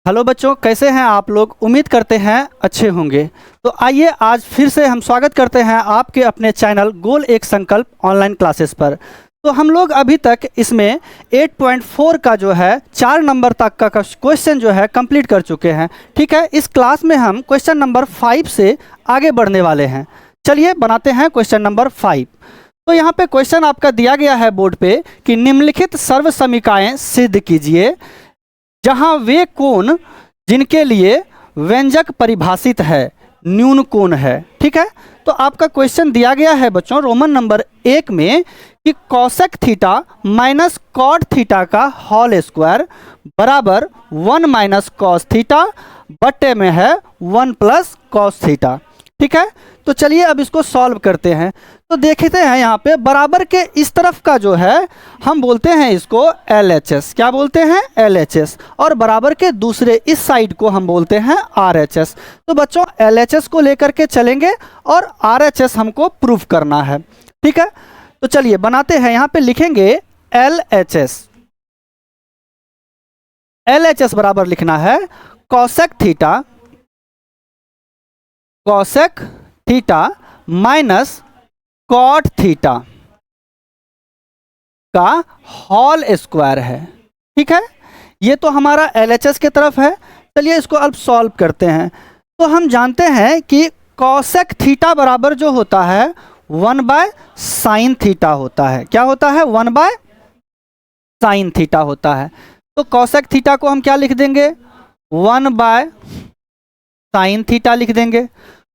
Hello बच्चों, कैसे हैं आप लोग। उम्मीद करते हैं अच्छे होंगे। तो आइए आज फिर से हम स्वागत करते हैं आपके अपने चैनल गोल एक संकल्प ऑनलाइन क्लासेस पर। तो हम लोग अभी तक इसमें 8.4 का जो है 4 नंबर तक का क्वेश्चन जो है कंप्लीट कर चुके हैं। ठीक है, इस क्लास में हम क्वेश्चन नंबर 5 से आगे बढ़ने वाले हैं। चलिए बनाते हैं क्वेश्चन नंबर 5। तो यहाँ पे क्वेश्चन आपका दिया गया है बोर्ड पे कि निम्नलिखित सर्व समीकरणें सिद्ध कीजिए जहां वे कोण जिनके लिए व्यंजक परिभाषित है न्यून कोण है। ठीक है, तो आपका क्वेश्चन दिया गया है बच्चों रोमन नंबर 1 में कि cosec theta minus cot theta का होल स्क्वायर बराबर 1 माइनस कॉस थीटा बट्टे में है 1 प्लस कॉस थीटा। ठीक है, तो चलिए अब इसको सॉल्व करते हैं। तो देखते हैं यहाँ पे बराबर के इस तरफ का जो है हम बोलते हैं इसको LHS। क्या बोलते हैं? LHS। और बराबर के दूसरे इस साइड को हम बोलते हैं RHS। तो बच्चों LHS को लेकर के चलेंगे और RHS हमको प्रूफ करना है। ठीक है, तो चलिए बनाते हैं। यहाँ पे लिखेंगे LHS। LHS बराबर लिखना है cosec theta minus cot theta का होल स्क्वायर है। ठीक है, ये तो हमारा LHS के तरफ है। चलिए इसको अब सॉल्व करते हैं। तो हम जानते हैं कि कॉसेक थीटा बराबर जो होता है 1 बाय साइन थीटा होता है। क्या होता है? 1 बाय साइन थीटा होता है। तो कॉसेक थीटा को हम क्या लिख देंगे? 1 बाय साइन थीटा लिख देंगे।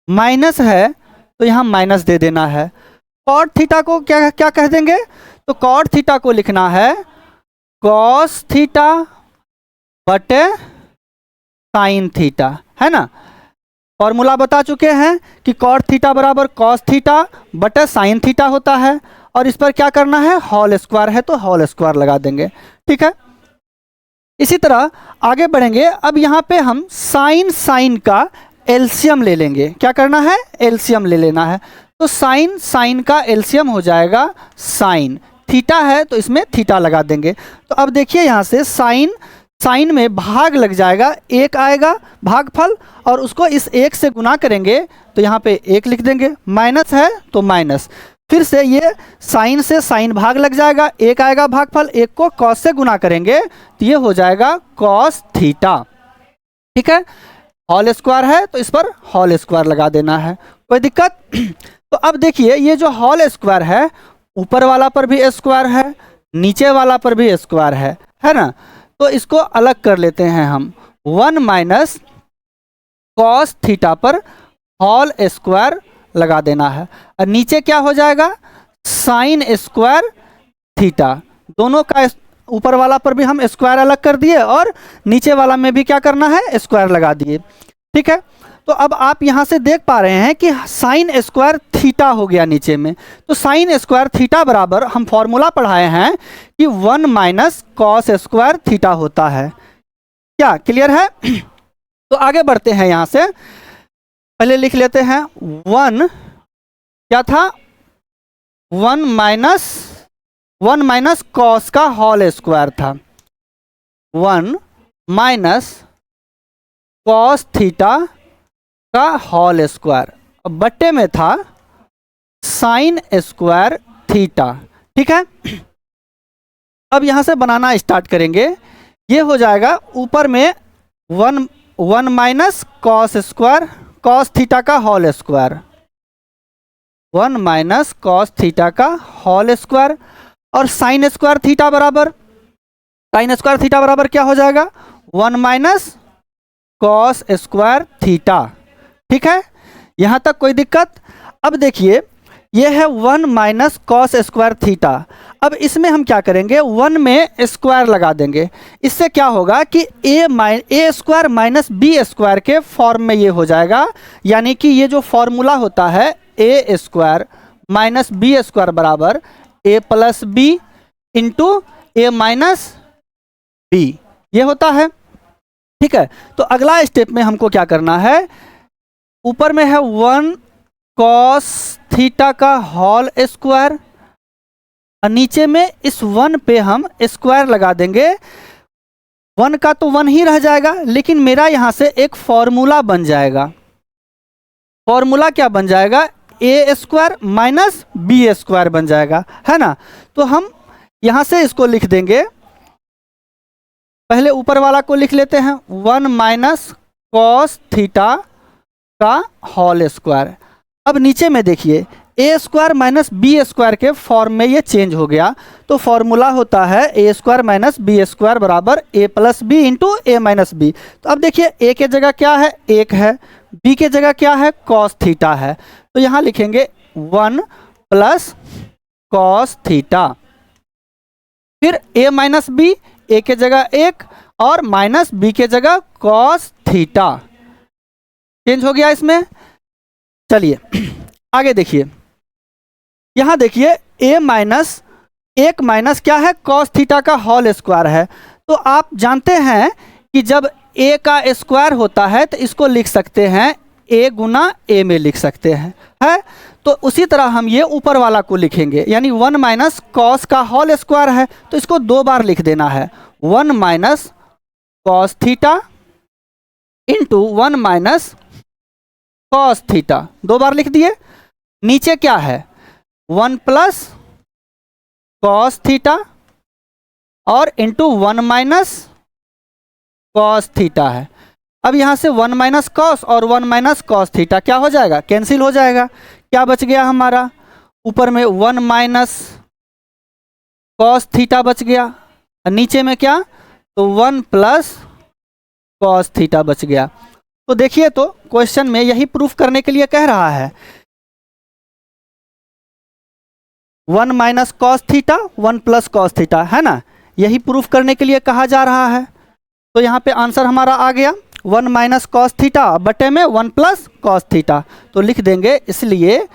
माइनस है तो यहाँ माइनस दे देना है। कॉट थीटा को क्या क्या कह देंगे? तो कॉट थीटा को लिखना है कॉस थीटा बटे साइन थीटा, है ना। फॉर्मूला बता चुके हैं कि कॉट थीटा बराबर कॉस थीटा बटे साइन थीटा होता है। और इस पर क्या करना है? होल स्क्वायर है तो होल स्क्वायर लगा देंगे। ठीक है, इसी तरह आगे बढ़ेंगे। अब यहाँ पे हम साइन का एलसीएम ले लेंगे। क्या करना है? एलसीएम ले लेना है। तो साइन का एलसीएम हो जाएगा साइन। थीटा है तो इसमें थीटा लगा देंगे। तो अब देखिए यहाँ से साइन में भाग लग जाएगा, 1 आएगा भागफल, और उसको इस 1 से गुना करेंगे तो यहाँ पे 1 लिख देंगे। माइनस है तो माइनस, फिर से ये साइन से साइन भाग लग जाएगा, 1 आएगा भागफल, 1 को कॉस से गुना करेंगे तो ये हो जाएगा कॉस थीटा। ठीक है, होल स्क्वायर है तो इस पर होल स्क्वायर लगा देना है। कोई दिक्कत? तो अब देखिए ये जो होल स्क्वायर है ऊपर वाला पर भी स्क्वायर है, नीचे वाला पर भी स्क्वायर है ना। तो इसको अलग कर लेते हैं हम। 1 माइनस कॉस थीटा पर होल स्क्वायर लगा देना है। और नीचे क्या हो जाएगा? Sign square theta. दोनों का ऊपर वाला पर भी हम स्क्वायर अलग कर दिए और नीचे वाला में भी क्या करना है? स्क्वायर लगा दिए। ठीक है, तो अब आप यहाँ से देख पा रहे हैं कि साइन स्क्वायर थीटा हो गया नीचे में। तो साइन स्क्वायर थीटा बराबर हम फॉर्मूला पढ़ाए हैं कि 1 माइनस कॉस स्क्वायर थीटा होता है। क्या क्लियर है? तो आगे बढ़ते हैं। यहाँ से पहले लिख लेते हैं 1 क्या था? 1 माइनस कॉस का होल स्क्वायर था। 1 माइनस कॉस थीटा का होल स्क्वायर, अब बट्टे में था साइन स्क्वायर थीटा। ठीक है, अब यहां से बनाना स्टार्ट करेंगे। ये हो जाएगा ऊपर में 1 minus cos square cos theta का whole square, 1 minus cos theta का होल स्क्वायर, और साइन स्क्वायर थीटा बराबर क्या हो जाएगा? 1 माइनस कॉस स्क्वायर थीटा। ठीक है, यहाँ तक कोई दिक्कत? अब देखिए ये है 1 माइनस कॉस स्क्वायर थीटा। अब इसमें हम क्या करेंगे? 1 में स्क्वायर लगा देंगे। इससे क्या होगा कि ए स्क्वायर माइनस बी स्क्वायर के फॉर्म में ये हो जाएगा। यानी कि ये जो फॉर्मूला होता है A square minus B square बराबर ए प्लस बी इंटू ए माइनस बी, ये होता है। ठीक है, तो अगला स्टेप में हमको क्या करना है? ऊपर में है 1 कॉस थीटा का होल स्क्वायर, और नीचे में इस 1 पे हम स्क्वायर लगा देंगे। 1 का तो 1 ही रह जाएगा, लेकिन मेरा यहाँ से एक फॉर्मूला बन जाएगा। फॉर्मूला क्या बन जाएगा? ए स्क्वायर माइनस बी स्क्वायर बन जाएगा, है ना। तो हम यहाँ से इसको लिख देंगे, पहले ऊपर वाला को लिख लेते हैं, 1 माइनस कॉस थीटा का होल स्क्वायर। अब नीचे में देखिए, ए स्क्वायर माइनस बी स्क्वायर के फॉर्म में ये चेंज हो गया, तो फॉर्मूला होता है A square minus B square बराबर ए प्लस बी इंटू ए माइनस बी। तो अब देखिए, ए के जगह क्या है? 1 है, बी के जगह क्या है? कॉस थीटा है। तो यहाँ लिखेंगे 1 प्लस कॉस थीटा, फिर ए माइनस बी, ए के जगह 1 और माइनस बी के जगह कॉस थीटा। चेंज हो गया इसमें। चलिए आगे देखिए, यहाँ देखिए a माइनस 1 माइनस क्या है? कॉस थीटा का होल स्क्वायर है। तो आप जानते हैं कि जब a का स्क्वायर होता है तो इसको लिख सकते हैं a गुना a में लिख सकते हैं, है। तो उसी तरह हम ये ऊपर वाला को लिखेंगे, यानी 1 माइनस कॉस का होल स्क्वायर है तो इसको 2 बार लिख देना है, 1 minus cos theta into 1 minus cos theta, 2 बार लिख दिए। नीचे क्या है? 1 प्लस कॉस थीटा और इंटू 1 माइनस कॉस थीटा है। अब यहाँ से 1 माइनस कॉस और 1 माइनस कॉस थीटा क्या हो जाएगा? कैंसिल हो जाएगा। क्या बच गया हमारा? ऊपर में 1 माइनस कॉस थीटा बच गया, और नीचे में क्या? तो 1 प्लस कॉस थीटा बच गया। तो देखिए, तो क्वेश्चन में यही प्रूफ करने के लिए कह रहा है, 1 minus cos theta 1 plus cos theta, है ना, यही प्रूफ करने के लिए कहा जा रहा है। तो यहाँ पे आंसर हमारा आ गया 1 माइनस कॉस थीटा बटे में 1 प्लस कॉस थीटा। तो लिख देंगे, इसलिए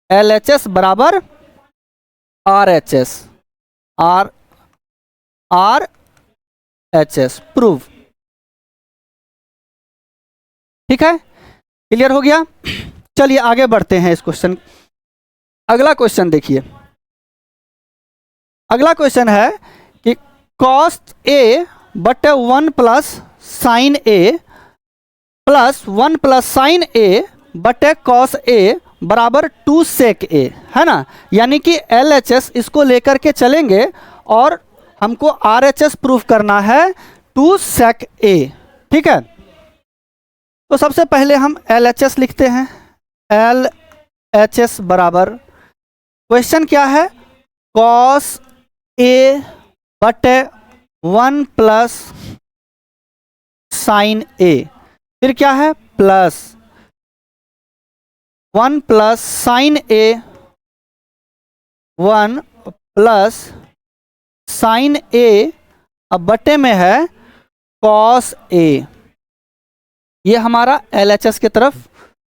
LHS बराबर RHS, RHS प्रूव। ठीक है, क्लियर हो गया। चलिए आगे बढ़ते हैं इस क्वेश्चन। अगला क्वेश्चन देखिए, अगला क्वेश्चन है कि कॉस ए बटे 1 प्लस साइन ए प्लस 1 प्लस साइन ए बटे कॉस ए बराबर 2 सेक ए, है ना। यानी कि LHS इसको लेकर के चलेंगे और हमको RHS प्रूफ करना है 2 सेक ए। ठीक है, तो सबसे पहले हम LHS लिखते हैं। LHS बराबर, क्वेश्चन क्या है? कॉस ए बटे 1 प्लस साइन ए, फिर क्या है? प्लस 1 प्लस साइन ए 1 प्लस साइन ए, अब बटे में है कॉस ए। ये हमारा LHS की तरफ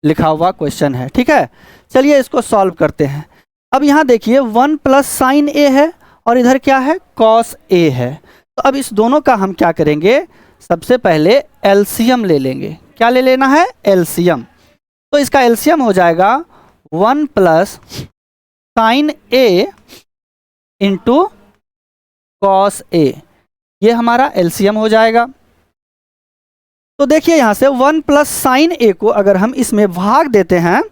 लिखा हुआ क्वेश्चन है। ठीक है, चलिए इसको सॉल्व करते हैं। अब यहाँ देखिए 1 प्लस साइन ए है और इधर क्या है? कॉस ए है। तो अब इस दोनों का हम क्या करेंगे? सबसे पहले एलसीएम ले लेंगे। क्या ले लेना है? एलसीएम। तो इसका एलसीएम हो जाएगा 1 plus sine A into cos A, ये हमारा एलसीएम हो जाएगा। तो देखिए यहाँ से 1 प्लस साइन ए को अगर हम इसमें भाग देते हैं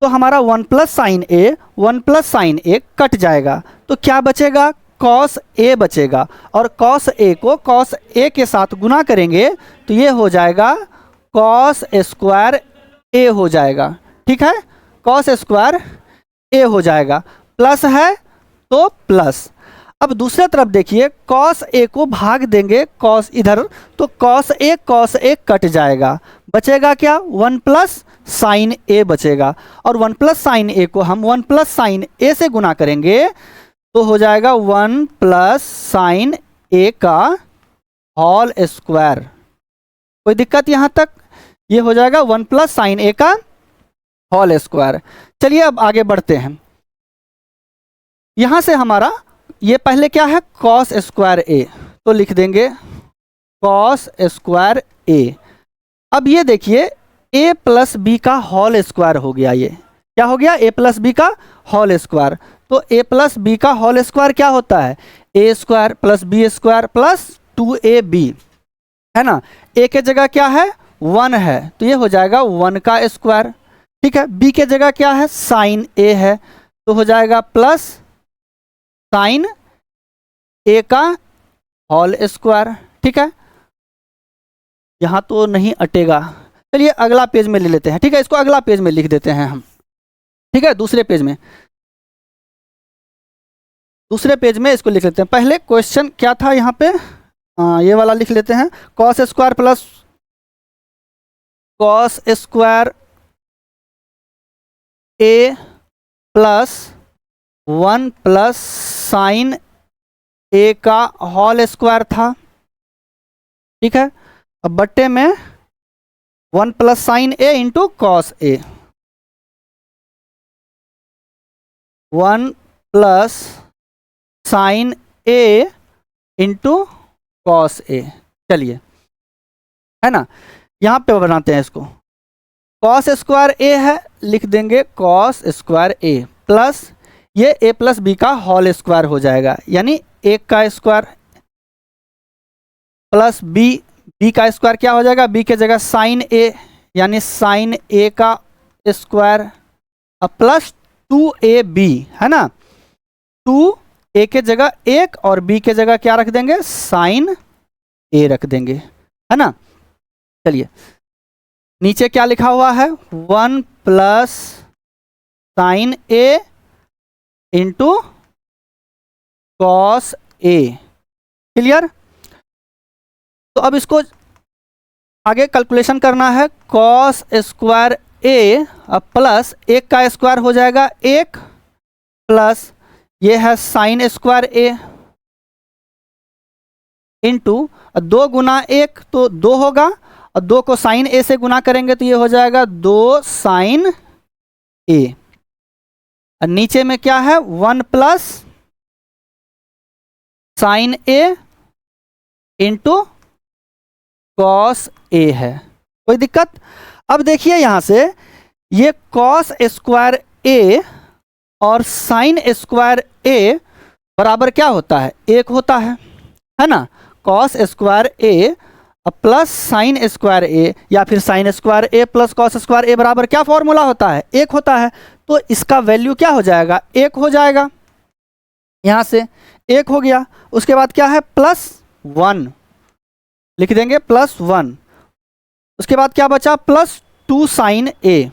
तो हमारा 1 प्लस साइन ए 1 प्लस साइन ए कट जाएगा, तो क्या बचेगा? कॉस ए बचेगा, और कॉस ए को कॉस ए के साथ गुना करेंगे तो ये हो जाएगा कॉस स्क्वायर ए हो जाएगा। ठीक है, कॉस स्क्वायर ए हो जाएगा, प्लस है तो प्लस। अब दूसरे तरफ देखिए, कॉस ए को भाग देंगे कॉस इधर, तो कॉस ए कट जाएगा, बचेगा क्या? 1 प्लस साइन ए बचेगा, और 1 प्लस साइन ए को हम 1 प्लस साइन ए से गुना करेंगे तो हो जाएगा 1 प्लस साइन ए का होल स्क्वायर। कोई दिक्कत यहाँ तक? ये हो जाएगा 1 प्लस साइन ए का होल स्क्वायर। चलिए अब आगे बढ़ते हैं। यहाँ से हमारा ये पहले क्या है? कॉस स्क्वायर ए, तो लिख देंगे कॉस स्क्वायर ए। अब ये देखिए a प्लस बी का होल स्क्वायर हो गया। ये क्या हो गया? a प्लस बी का होल स्क्वायर। तो ए प्लस बी का होल स्क्वायर क्या होता है, A square plus B square plus 2ab, है ना। ए के जगह क्या है 1 है, तो ये हो जाएगा 1 का स्क्वायर, ठीक है। बी के जगह क्या है साइन ए है, तो हो जाएगा प्लस साइन ए का होल स्क्वायर, ठीक है। यहाँ तो नहीं अटेगा, चलिए अगला पेज में ले लेते हैं, ठीक है। इसको अगला पेज में लिख देते हैं हम, ठीक है। दूसरे पेज में इसको लिख लेते हैं। पहले क्वेश्चन क्या था यहाँ पे, ये वाला लिख लेते हैं, cos square plus cos square A plus 1 plus sine A का होल स्क्वायर था, ठीक है। अब बट्टे में 1 plus sine A into cos A, 1 plus sine A into cos A, चलिए, है ना। यहाँ पे बनाते हैं इसको, कॉस स्क्वायर ए है, लिख देंगे कॉस स्क्वायर ए प्लस ये ए प्लस बी का होल स्क्वायर हो जाएगा, यानी 1 का स्क्वायर प्लस बी का स्क्वायर क्या हो जाएगा, बी के जगह साइन ए यानी साइन ए का स्क्वायर अब प्लस 2ab, है ना। 2 ए के जगह 1 और बी के जगह क्या रख देंगे साइन ए रख देंगे, है ना। चलिए नीचे क्या लिखा हुआ है 1 plus sine A into cos A, clear. तो अब इसको आगे कैलकुलेशन करना है, कॉस स्क्वायर ए अब प्लस 1 का स्क्वायर हो जाएगा 1 प्लस ये है साइन स्क्वायर ए इंटू 2 गुना 1 तो 2 होगा, और 2 को साइन ए से गुना करेंगे तो ये हो जाएगा 2 साइन ए, और नीचे में क्या है 1 plus sine A into cos A है, कोई दिक्कत। अब देखिए यहां से ये कॉस स्क्वायर ए और साइन स्क्वायर ए बराबर क्या होता है 1 होता है ना। Cos square A plus sine square ए या फिर sine square A plus cos square ए बराबर क्या फॉर्मूला होता है 1 होता है, तो इसका वैल्यू क्या हो जाएगा 1 हो जाएगा, यहां से 1 हो गया। उसके बाद क्या है प्लस 1 लिख देंगे प्लस 1, उसके बाद क्या बचा प्लस 2 साइन ए,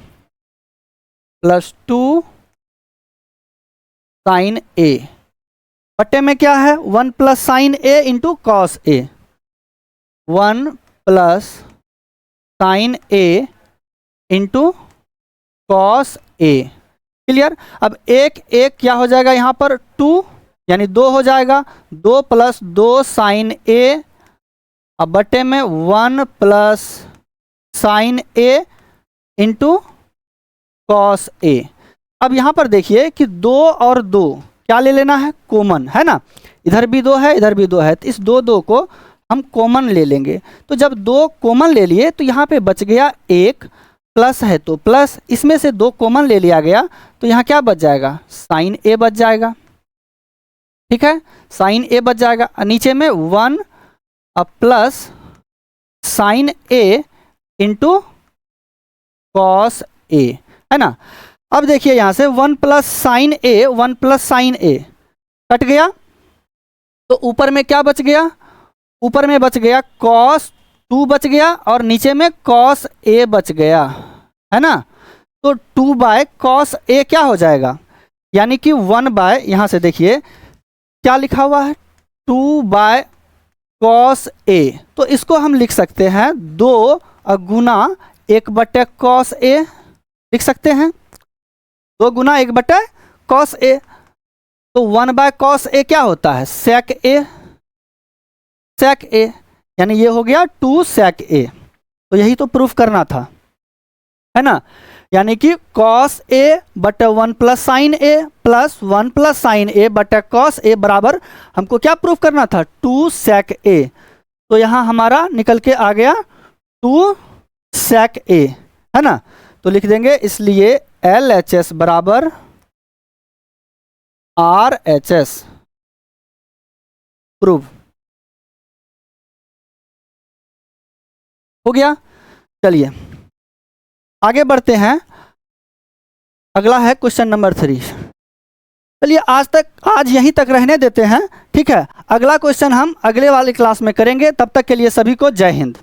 प्लस 2 साइन ए, बट्टे में क्या है 1 plus sine A into cos A, 1 plus sine A into cos A, clear. अब 1 क्या हो जाएगा यहाँ पर 2 यानी 2 हो जाएगा, 2 प्लस 2 साइन ए, अब बट्टे में 1 plus sine A into cos A. अब यहाँ पर देखिए कि 2 और 2 क्या ले लेना है कॉमन, है ना। इधर भी 2 है इधर भी 2 है, तो इस 2 को हम कॉमन ले लेंगे। तो जब 2 कॉमन ले लिए तो यहाँ पे बच गया 1 प्लस है तो प्लस, इसमें से 2 कॉमन ले लिया गया तो यहाँ क्या बच जाएगा साइन ए बच जाएगा, ठीक है, साइन ए बच जाएगा। नीचे में 1 plus sine A into cos A, है ना। अब देखिए यहाँ से 1 प्लस साइन ए 1 प्लस साइन ए कट गया, तो ऊपर में क्या बच गया, ऊपर में बच गया कॉस 2 बच गया और नीचे में कॉस ए बच गया, है ना। तो 2 बाय कॉस ए क्या हो जाएगा, यानी कि 1 बाय, यहाँ से देखिए क्या लिखा हुआ है 2 बाय कॉस ए, तो इसको हम लिख सकते हैं 2 गुना 1 बटे कॉस ए लिख सकते हैं, 2 गुना 1 बटे कॉस ए। तो 1 बाय कॉस ए क्या होता है सेक ए, सेक ए, यानी ये हो गया 2 सेक ए। तो यही तो प्रूफ करना था, है ना। यानी कि कॉस ए बटे 1 प्लस साइन ए प्लस 1 प्लस साइन ए बटे कॉस ए बराबर हमको क्या प्रूफ करना था 2 सेक ए। तो यहाँ हमारा निकल के आ गया 2 सेक ए, है ना। तो लिख देंगे इसलिए LHS बराबर RHS प्रूव हो गया। चलिए आगे बढ़ते हैं, अगला है क्वेश्चन नंबर 3। चलिए आज यहीं तक रहने देते हैं, ठीक है। अगला क्वेश्चन हम अगले वाली क्लास में करेंगे। तब तक के लिए सभी को जय हिंद।